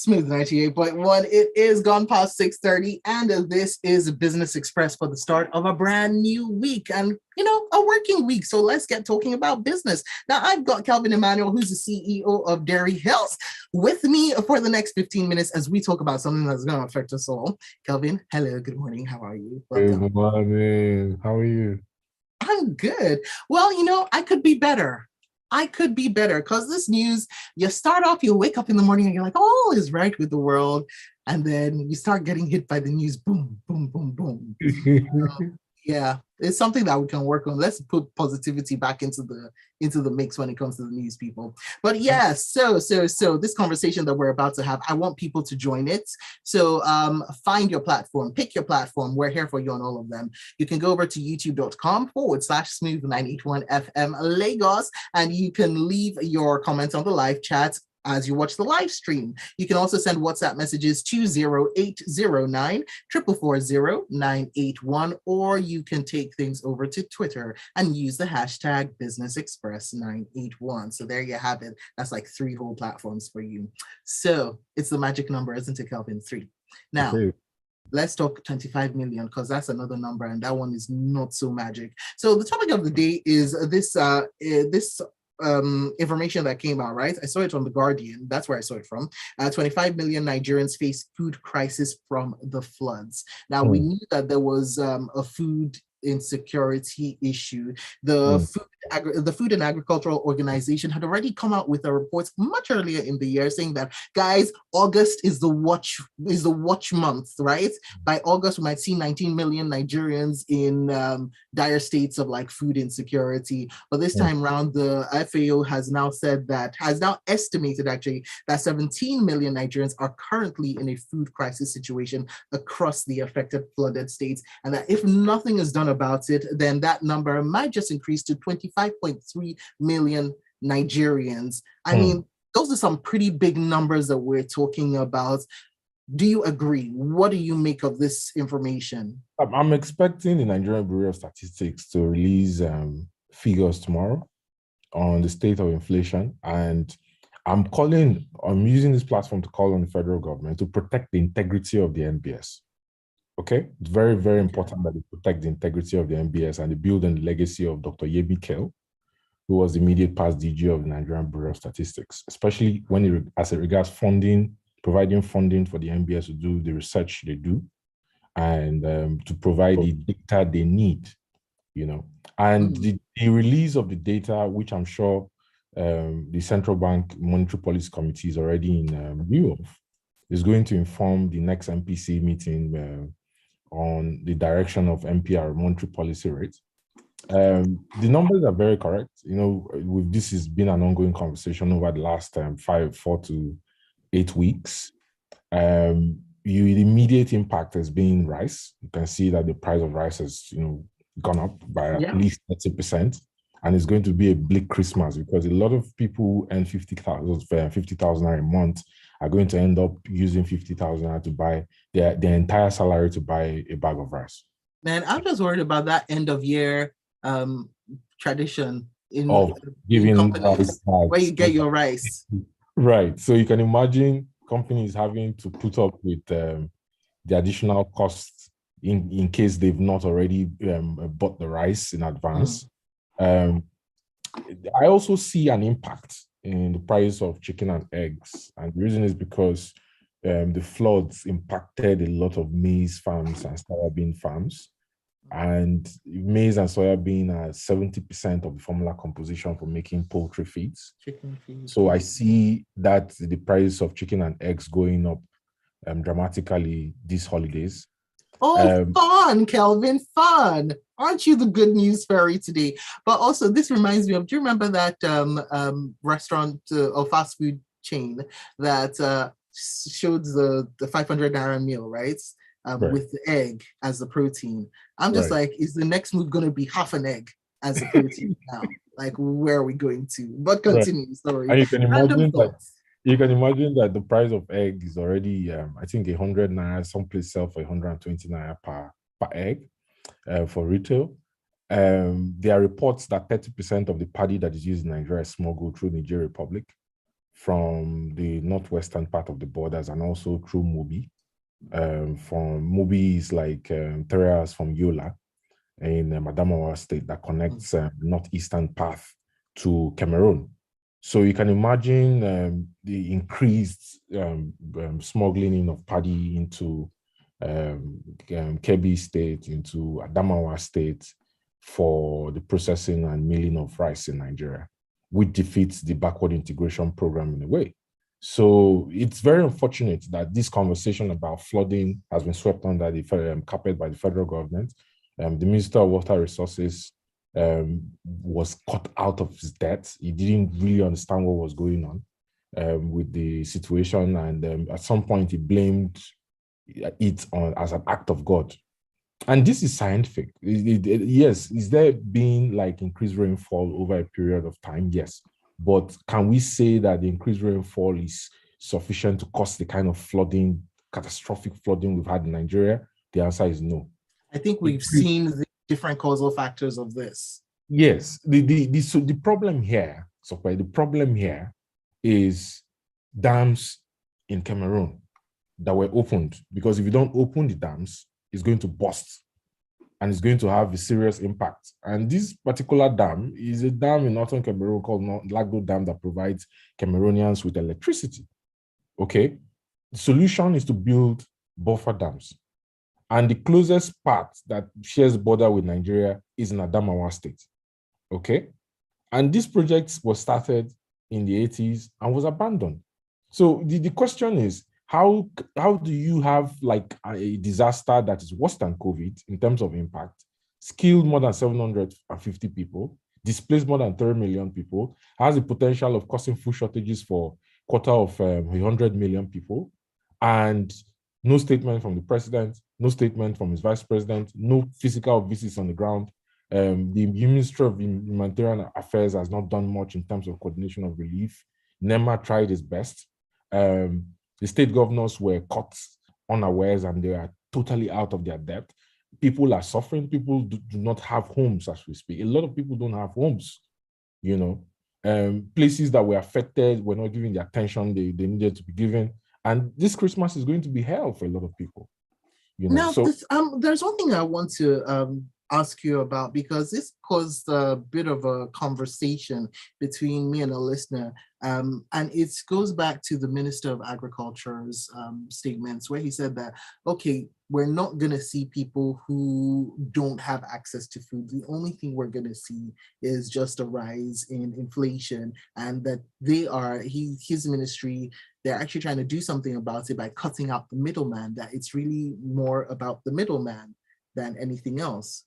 Smooth 98.1. It is gone past 6:30, and this is Business Express for the start of a brand new week and, a working week. So let's get talking about business. Now, I've got Kelvin Emmanuel, who's the CEO of Dairy Hills, with me for the next 15 minutes as we talk about something that's going to affect us all. Kelvin, hello, good morning. How are you? Welcome. Good morning. How are you? I'm good. Well, I could be better. Because this news, you wake up in the morning and you're like, all is right with the world. And then you start getting hit by the news, boom, boom, boom, boom. Yeah, it's something that we can work on. Let's put positivity back into the mix when it comes to the news, people. But yeah, so this conversation that we're about to have, I want people to join it. So find your platform, pick your platform. We're here for you on all of them. You can go over to youtube.com/smooth981FM Lagos, and you can leave your comments on the live chat as you watch the live stream. You can also send WhatsApp messages to 0809 440 981, or you can take things over to Twitter and use the hashtag BusinessExpress981. So there you have it. That's like 3 whole platforms for you. So it's the magic number, isn't it, Kelvin? 3. Now, let's talk 25 million, because that's another number, and that one is not so magic. So the topic of the day is this information that came out, right? I saw it on The Guardian. That's where I saw it from. 25 million Nigerians face food crisis from the floods. Now, we knew that there was a food insecurity issue. The Food and Agricultural Organization had already come out with a report much earlier in the year saying that, guys, August is the watch month, right? By August, we might see 19 million Nigerians in dire states of like food insecurity. But this time around, the FAO has now estimated actually that 17 million Nigerians are currently in a food crisis situation across the affected flooded states, and that if nothing is done about it, then that number might just increase to 25.3 million Nigerians. I mean, those are some pretty big numbers that we're talking about. Do you agree? What do you make of this information? I'm expecting the Nigerian Bureau of Statistics to release figures tomorrow on the state of inflation, and I'm using this platform to call on the federal government to protect the integrity of the NBS. Okay, it's very, very important that they protect the integrity of the NBS and they build on the legacy of Dr. Yebi Kel, who was the immediate past DG of the Nigerian Bureau of Statistics, especially as it regards providing funding for the NBS to do the research they do and to provide the data they need, And the release of the data, which I'm sure the Central Bank Monetary Policy Committee is already in view of, is going to inform the next MPC meeting on the direction of MPR, monetary policy rate. The numbers are very correct. This has been an ongoing conversation over the last 4 to 8 weeks. The immediate impact has been rice. You can see that the price of rice has, gone up by at least 30%, and it's going to be a bleak Christmas because a lot of people who earn 50,000 a month are going to end up using 50,000 to buy their entire salary to buy a bag of rice. Man, I'm just worried about that end of year tradition in companies where you get your rice. Right. So you can imagine companies having to put up with the additional costs in case they've not already bought the rice in advance. I also see an impact in the price of chicken and eggs. And the reason is because the floods impacted a lot of maize farms and soybean farms. And maize and soybean are 70% of the formula composition for making poultry feeds. Chicken feeds. So I see that the price of chicken and eggs going up dramatically these holidays. Fun, Kelvin, fun. Aren't you the good news fairy today? But also, this reminds me of, do you remember that restaurant or fast food chain that showed the 500 Naira meal, right? With the egg as the protein. I'm just like, is the next move going to be half an egg as a protein now? Like, where are we going to? But continue, sorry. And you can imagine that the price of egg is already, I think, 100 Naira, someplace sell for 120 Naira per egg for retail. There are reports that 30% of the paddy that is used in Nigeria is smuggled through Niger Republic from the northwestern part of the borders and also through Mobi. From Mobi is like 3 hours from Yola in Adamawa State that connects northeastern path to Cameroon. So you can imagine the increased smuggling in of paddy into Kebbi State, into Adamawa State for the processing and milling of rice in Nigeria, which defeats the backward integration program in a way. So it's very unfortunate that this conversation about flooding has been swept under the carpet by the federal government. The Minister of Water Resources was cut out of his depth. He didn't really understand what was going on with the situation. And at some point, he blamed it on as an act of God. And this is scientific. Yes, is there being like increased rainfall over a period of time? Yes. But can we say that the increased rainfall is sufficient to cause the kind of flooding, catastrophic flooding we've had in Nigeria? The answer is no. I think we've seen the different causal factors of this. Yes. The problem here, the problem here is dams in Cameroon that were opened, because if you don't open the dams, it's going to burst and it's going to have a serious impact. And this particular dam is a dam in northern Cameroon called Lagdo Dam that provides Cameroonians with electricity. Okay, the solution is to build buffer dams. And the closest part that shares border with Nigeria is in Adamawa State. Okay, and this project was started in the 80s and was abandoned. So the question is, how do you have like a disaster that is worse than COVID in terms of impact, skilled more than 750 people, displaced more than 30 million people, has the potential of causing food shortages for a quarter of 100 million people, and no statement from the president, no statement from his vice president, no physical visits on the ground. The Ministry of Humanitarian Affairs has not done much in terms of coordination of relief. NEMA tried its best. The state governors were caught unawares and they are totally out of their depth. People are suffering. People do not have homes as we speak. A lot of people don't have homes, you know. Places that were affected were not given the attention they needed to be given. And this Christmas is going to be hell for a lot of people. You know? Now, there's one thing I want to ask you about, because this caused a bit of a conversation between me and a listener, and it goes back to the Minister of Agriculture's statements, where he said that, okay, we're not going to see people who don't have access to food. The only thing we're going to see is just a rise in inflation, and that his ministry, they're actually trying to do something about it by cutting out the middleman, that it's really more about the middleman than anything else.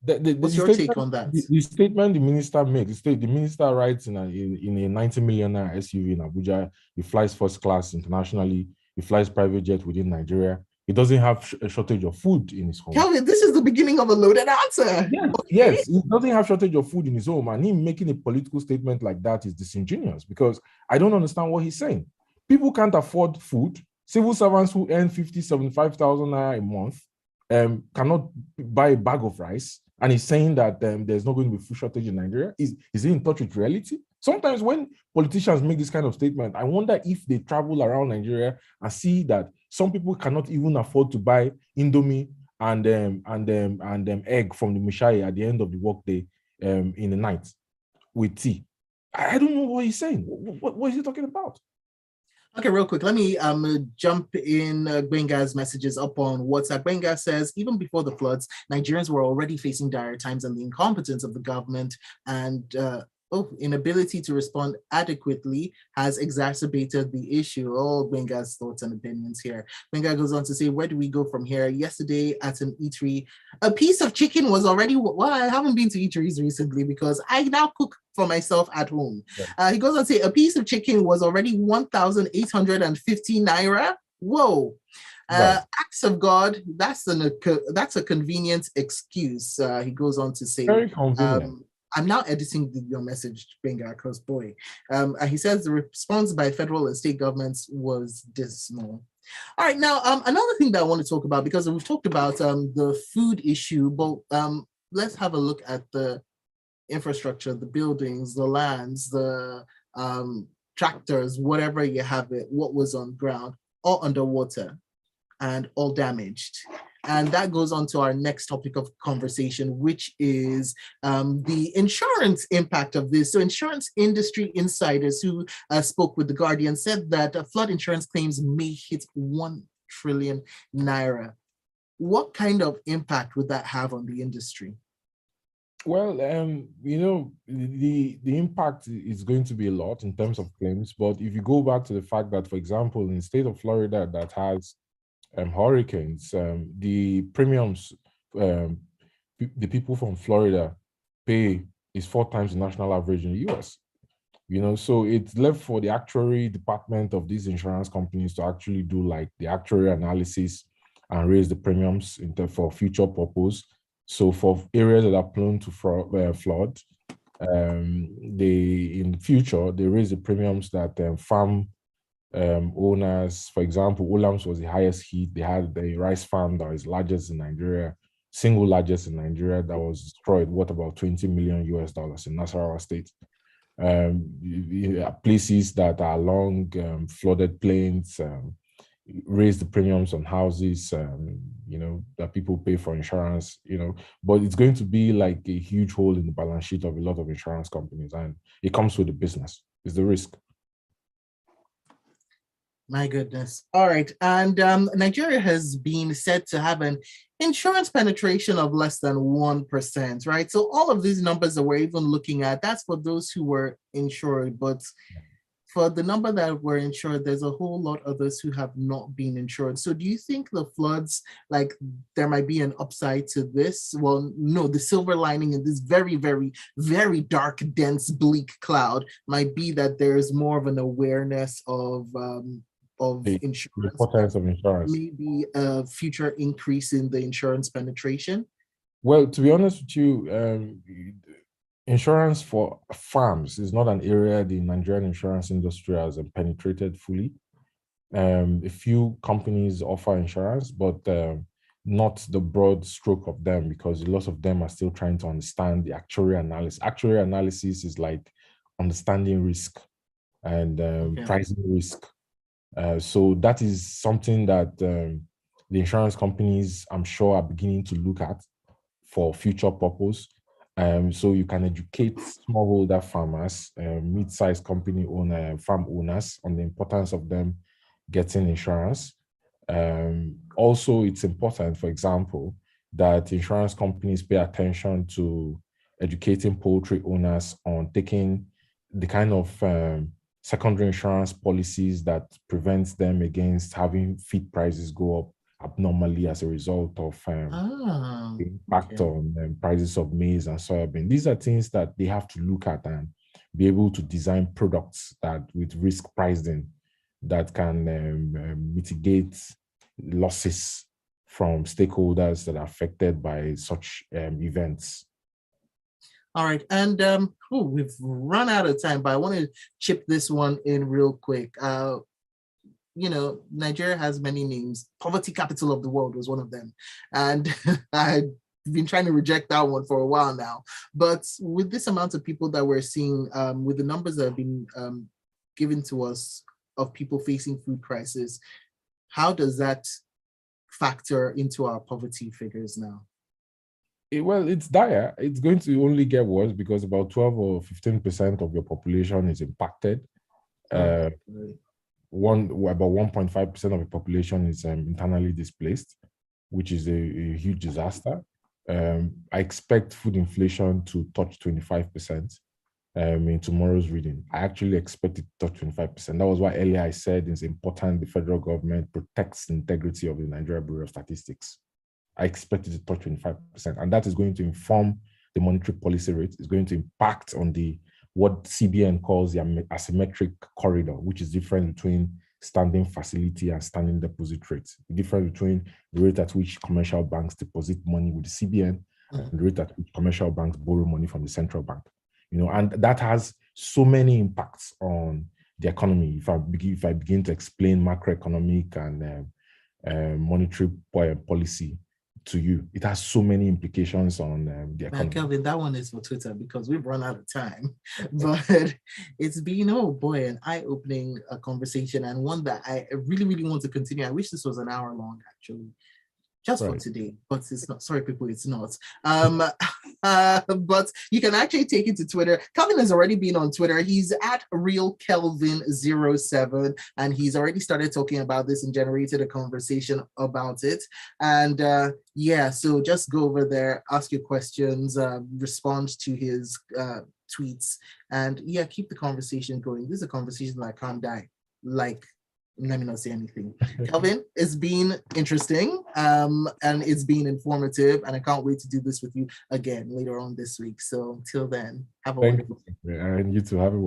What's your take on that? The statement the minister makes, the minister rides in a 90 million SUV in Abuja. He flies first class internationally. He flies private jet within Nigeria. He doesn't have a shortage of food in his home. Kelvin, this is the beginning of a loaded answer. Yes, he doesn't have shortage of food in his home. And him making a political statement like that is disingenuous, because I don't understand what he's saying. People can't afford food. Civil servants who earn 50, 75,000 naira a month cannot buy a bag of rice. And he's saying that there's not going to be food shortage in Nigeria. Is he in touch with reality? Sometimes when politicians make this kind of statement, I wonder if they travel around Nigeria and see that some people cannot even afford to buy Indomie and egg from the Mishai at the end of the workday in the night with tea. I don't know what he's saying. What is he talking about? Okay, real quick, let me jump in Gbenga's messages up on WhatsApp. Gbenga says, even before the floods, Nigerians were already facing dire times, and the incompetence of the government and inability to respond adequately has exacerbated the issue. All Gbenga's thoughts and opinions here. Gbenga goes on to say, where do we go from here? Yesterday at an eatery, a piece of chicken was already, well, I haven't been to eateries recently because I now cook for myself at home. Yeah. He goes on to say, a piece of chicken was already 1,850 naira. Whoa. Right. Acts of God, that's a convenient excuse. He goes on to say, very convenient. I'm now editing your message, Benga, because boy. He says the response by federal and state governments was dismal. All right, now another thing that I want to talk about, because we've talked about the food issue, but let's have a look at the infrastructure, the buildings, the lands, the tractors, whatever you have it, what was on ground, all underwater and all damaged. And that goes on to our next topic of conversation, which is the insurance impact of this. So insurance industry insiders who spoke with The Guardian said that flood insurance claims may hit 1 trillion naira. What kind of impact would that have on the industry? Well, the impact is going to be a lot in terms of claims. But if you go back to the fact that, for example, in the state of Florida that has hurricanes, the premiums the people from Florida pay is 4 times the national average in the US. So it's left for the actuary department of these insurance companies to actually do like the actuary analysis and raise the premiums for future purpose. So for areas that are prone to flood, in future they raise the premiums that farm owners, for example, Olams was the highest hit. They had the rice farm that is largest in Nigeria, single largest in Nigeria, that was destroyed, worth about $20 million in Nasarawa State. Places that are along flooded plains raise the premiums on houses, that people pay for insurance, but it's going to be like a huge hole in the balance sheet of a lot of insurance companies, and it comes with the business. It's the risk. My goodness. All right. And Nigeria has been said to have an insurance penetration of less than 1%, right? So all of these numbers that we're even looking at, that's for those who were insured. But for the number that were insured, there's a whole lot of others who have not been insured. So do you think the floods, like there might be an upside to this? Well, no, the silver lining in this very, very, very dark, dense, bleak cloud might be that there's more of an awareness of insurance. The importance of insurance. Maybe a future increase in the insurance penetration? Well, to be honest with you, insurance for farms is not an area the Nigerian insurance industry has penetrated fully. A few companies offer insurance, but not the broad stroke of them, because a lot of them are still trying to understand the actuarial analysis. Actuarial analysis is like understanding risk and pricing risk. So that is something that the insurance companies, I'm sure, are beginning to look at for future purpose. So you can educate smallholder farmers, mid-sized company owner, farm owners on the importance of them getting insurance. Also, it's important, for example, that insurance companies pay attention to educating poultry owners on taking the kind of secondary insurance policies that prevents them against having feed prices go up abnormally as a result of the impact on prices of maize and soybean. These are things that they have to look at and be able to design products that with risk pricing that can mitigate losses from stakeholders that are affected by such events. All right, and we've run out of time, but I want to chip this one in real quick. Nigeria has many names. Poverty capital of the world was one of them. And I've been trying to reject that one for a while now. But with this amount of people that we're seeing, with the numbers that have been given to us of people facing food crisis, how does that factor into our poverty figures now? Well, it's dire. It's going to only get worse because about 12 or 15% of your population is impacted. About 1.5% of the population is internally displaced, which is a huge disaster. I expect food inflation to touch 25% in tomorrow's reading. I actually expect it to touch 25%. That was why earlier I said it's important the federal government protects the integrity of the Nigeria Bureau of Statistics. I expect it to touch 25%, and that is going to inform the monetary policy rate. It's going to impact on what CBN calls the asymmetric corridor, which is different between standing facility and standing deposit rates. The difference between the rate at which commercial banks deposit money with the CBN and the rate at which commercial banks borrow money from the central bank. And that has so many impacts on the economy. If I begin to explain macroeconomic and monetary policy, to you. It has so many implications on the economy. Kelvin, that one is for Twitter because we've run out of time. But it's been, oh boy, an eye-opening conversation, and one that I really, really want to continue. I wish this was an hour long, actually. Just for today, but it's not. Sorry, people, it's not. But you can actually take it to Twitter. Kelvin has already been on Twitter. He's at RealKelvin07, and he's already started talking about this and generated a conversation about it. And yeah, so just go over there, ask your questions, respond to his tweets, and yeah, keep the conversation going. This is a conversation that can't die. Like, let me not say anything. Kelvin, it's been interesting and it's been informative, and I can't wait to do this with you again later on this week. So till then, have a wonderful day. And you too. Have a